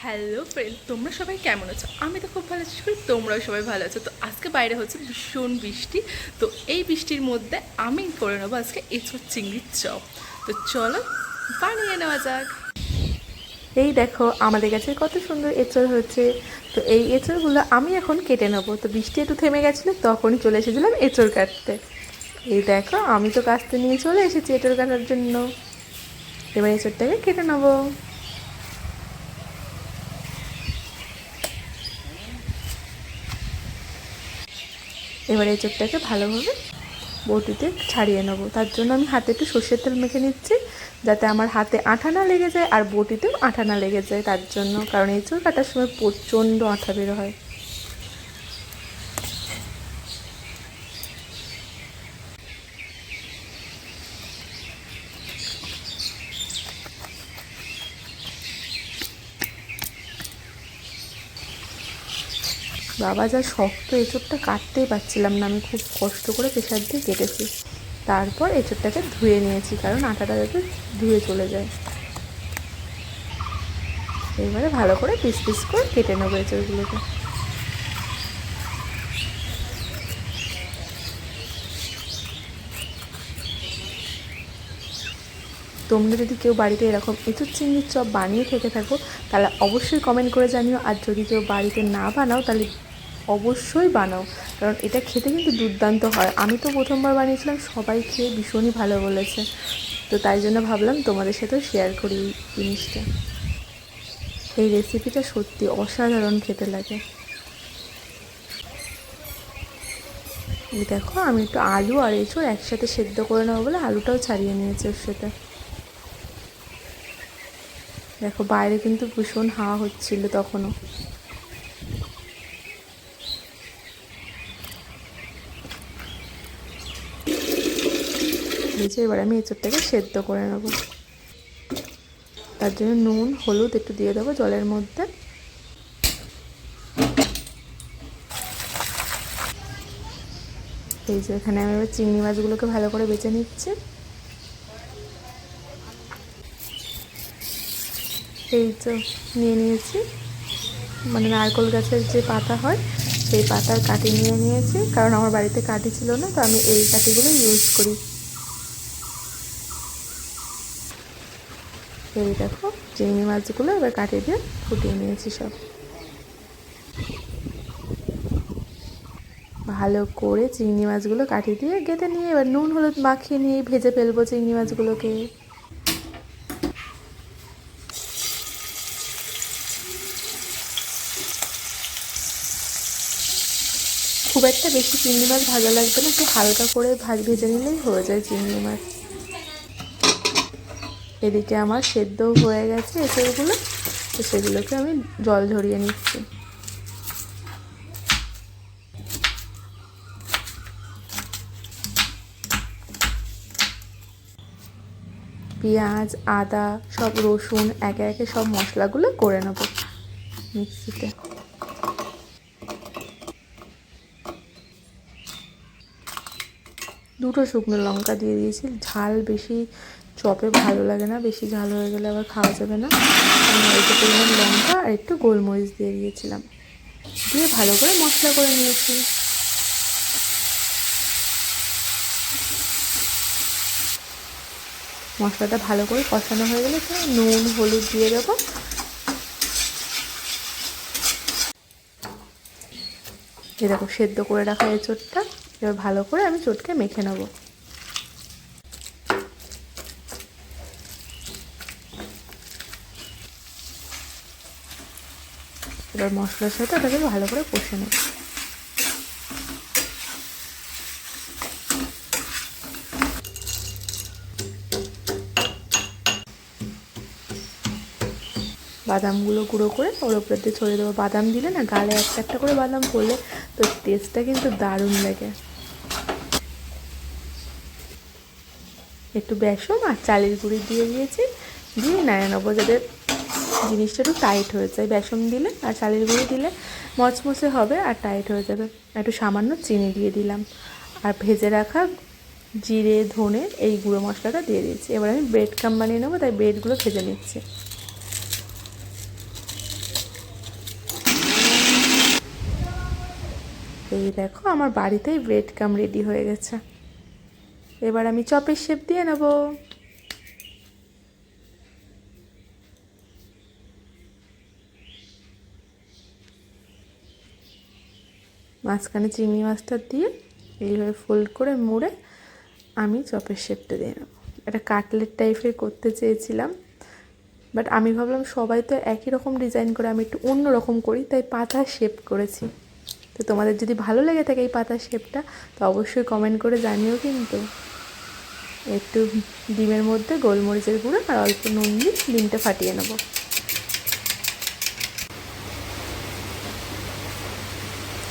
Hello friend, তোমরা সবাই কেমন আছো? আমি তো খুব ভালো আছি, তোমরাও সবাই ভালো আছো। তো আজকে বাইরে হচ্ছে ভীষণ বৃষ্টি। তো এই বৃষ্টির মধ্যে আমি করে নেবো আজকে এঁচোড় চিংড়ির চপ। তো চলো বানিয়ে নেওয়া যাক। এই দেখো আমাদের কাছে কত সুন্দর এঁচোড় হচ্ছে। তো এই এঁচোড়গুলো আমি এখন কেটে নেবো। তো বৃষ্টি একটু থেমে গেছিলো, তখনই চলে এসেছিলাম এঁচোড় কাটতে। এই দেখো আমি তো কাটতে নিয়ে চলে এসেছি এঁচোড় কাটার জন্য। এবার এঁচোড়টাকে কেটে নেবো। এবার এঁচোড়টাকে ভালোভাবে বটিতে ছাড়িয়ে নেবো। তার জন্য আমি হাতে একটু সর্ষের তেল মেখে নিচ্ছি, যাতে আমার হাতে আঠা না লেগে যায় আর বটিতেও আঠা না লেগে যায়। তার জন্য, কারণ এঁচোড় কাটার সময় প্রচণ্ড আঠা বের হয়। বাবা যা শক্ত, এঁচোড়টা কাটতেই পারছিলাম না। আমি খুব কষ্ট করে প্রেশার দিয়ে কেটেছি। তারপর এঁচোড়টাকে ধুয়ে নিয়েছি, কারণ আটাটা যাতে ধুয়ে চলে যায়। এবারে ভালো করে পিস পিস করে কেটে নেবো এঁচোড়গুলোকে। তোমরা যদি কেউ বাড়িতে এরকম এঁচোড় চিংড়ির চপ বানিয়ে থেকে থাকো, তাহলে অবশ্যই কমেন্ট করে জানিও। আর যদি কেউ বাড়িতে না বানাও, তাহলে অবশ্যই বানাও, কারণ এটা খেতে কিন্তু দুর্দান্ত হয়। আমি তো প্রথমবার বানিয়েছিলাম, সবাই খেয়ে ভীষণই ভালো বলেছে। তো তাই জন্য ভাবলাম তোমাদের সাথেও শেয়ার করি এই জিনিসটা। এই রেসিপিটা সত্যি অসাধারণ খেতে লাগে। এই দেখো আমি একটু আলু আর এঁচোড় একসাথে সেদ্ধ করে নেবো বলে আলুটাও ছাড়িয়ে নিয়েছি ওর সাথে। দেখো বাইরে কিন্তু ভীষণ হাওয়া হচ্ছিল তখনও। ভেজে এবার আমি এঁচোড়টাকে সেদ্ধ করে নেব। তার জন্য নুন হলুদ একটু দিয়ে দেবো জলের মধ্যে। এই যে এখানে আমি এবার চিংড়ি মাছগুলোকে ভালো করে বেছে নিচ্ছি। এই তো নিয়ে নিয়েছি, মানে নারকেল গাছের যে পাতা হয় সেই পাতার কাঠি নিয়ে নিয়েছি, কারণ আমার বাড়িতে কাঠি ছিল না, তো আমি এই কাঠিগুলো ইউজ করি। এই দেখো চিংড়ি মাছগুলো এবার কাঠি দিয়ে ফুটিয়ে নিয়েছি সব। ভালো করে চিংড়ি মাছগুলো কাঠি দিয়ে গেঁথে নিয়ে এবার নুন হলুদ মাখিয়ে নিয়ে ভেজে ফেলবো চিংড়ি মাছগুলোকে। খুব একটা বেশি চিংড়ি মাছ ভাজা লাগবে না, একটু হালকা করে ভেজে নিলেই হয়ে যায় চিংড়ি মাছ। এদিকে আমার সেদ্ধ হয়ে গেছে এঁচোড়গুলো, তো সেগুলোকে আমি জল ঝরিয়ে নিচ্ছি। পেঁয়াজ আদা সব রসুন একে একে সব মশলাগুলো করে নেব মিক্সিতে। দুটো শুকনো লঙ্কা দিয়ে দিয়েছি, ঝাল বেশি চপে ভালো লাগে না, বেশি ঝাল হয়ে গেলে আবার খাওয়া যাবে না। আমি অল্প পরিমাণ লঙ্কা আর একটু গোলমরিচ দিয়ে দিয়েছিলাম, দিয়ে ভালো করে মশলা করে নিয়েছি। মশলাটা ভালো করে কষানো হয়ে গেলে তো নুন হলুদ দিয়ে দেবো। এই দেখো সেদ্ধ করে রাখা এঁচোড়টা, এবার ভালো করে আমি চটকে মেখে নেবো। এবার মশলার সাথে ওটাকে ভালো করে কষে নেব। বাদামগুলো গুঁড়ো করে ওর উপর দিয়ে ছড়িয়ে দেবো। বাদাম দিলে না, গালে একটা একটা করে বাদাম পড়লে তো টেস্টটা কিন্তু দারুণ লাগে। একটু বেসন আর চালের গুঁড়ি দিয়ে দিয়েছি, দিয়ে নাড়িয়ে নেবো যাতে জিনিসটা একটু টাইট হয়ে যায়। বেসন দিলে আর চালের গুঁড়ি দিলে মচমচে হবে আর টাইট হয়ে যাবে। একটু সামান্য চিনি দিয়ে দিলাম, আর ভেজে রাখা জিরে ধনে এই গুঁড়ো মশলাটা দিয়ে দিয়েছি। এবার আমি ব্রেড ক্রাম্ব বানিয়ে নেবো, তাই ব্রেডগুলো ভেজে নিচ্ছি। এই দেখো আমার বাড়িতেই ব্রেড কাম রেডি হয়ে গেছে। এবার আমি চপের শেপ দিয়ে নেব। মাঝখানে চিংড়ি মাছটা দিয়ে এইভাবে ফোল্ড করে মুড়ে আমি চপের শেপটা দিয়ে নেব। একটা কাটলেট টাইপের করতে চেয়েছিলাম, বাট আমি ভাবলাম সবাই তো একই রকম ডিজাইন করে, আমি একটু অন্য রকম করি, তাই পাতা শেপ করেছি। তো তোমাদের যদি ভালো লেগে থাকে এই পাতা শেপটা তো অবশ্যই কমেন্ট করে জানিও। কিন্তু একটু ডিমের মধ্যে গোলমরিচের গুঁড়ো আর অল্প নুন দিয়ে ডিমটা ফাটিয়ে নেব।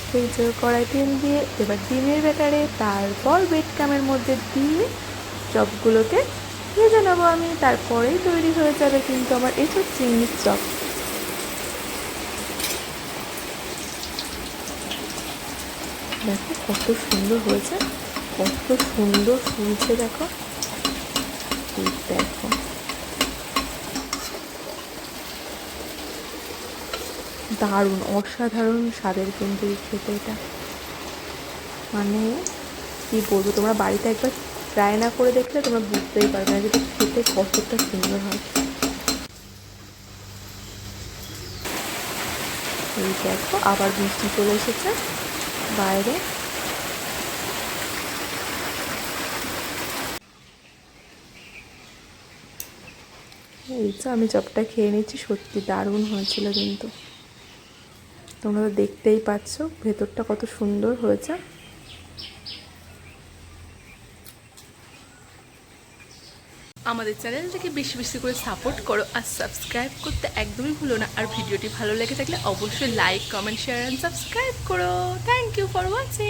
সেই যে কড়াই তেল দিয়ে এবার ডিমের ব্যাটারে তারপর ব্রেড কামের মধ্যে দিয়ে চপগুলোকে ভেজে নেবো আমি। তারপরেই তৈরি হয়ে যাবে কিন্তু আমার এঁচোড় চিংড়ির চপ। দেখো কত সুন্দর হয়েছে, কত সুন্দর ফুলছে দেখো। দেখো দারুণ অসাধারণ স্বাদের কিন্তু এই খেতে। এটা মানে কী বলবো, তোমরা বাড়িতে একবার ট্রাই না করে দেখলে তোমরা বুঝতেই পারবে না যেটা খেতে কতটা সুন্দর হয়। এই দেখো আবার বৃষ্টি চলে এসেছে বাইরে। এই তো আমি চপটা খেয়ে নিচ্ছি, সত্যি দারুণ হয়েছিল কিন্তু। তোমরা তো দেখতেই পাচ্ছ ভেতরটা কত সুন্দর হয়েছে। আমাদের চ্যানেলটাকে বেশি বেশি করে সাপোর্ট করো আর সাবস্ক্রাইব করতে একদমই ভুলো না। আর ভিডিওটি ভালো লেগে থাকলে অবশ্যই like, comment, share and subscribe করো। Thank you for watching.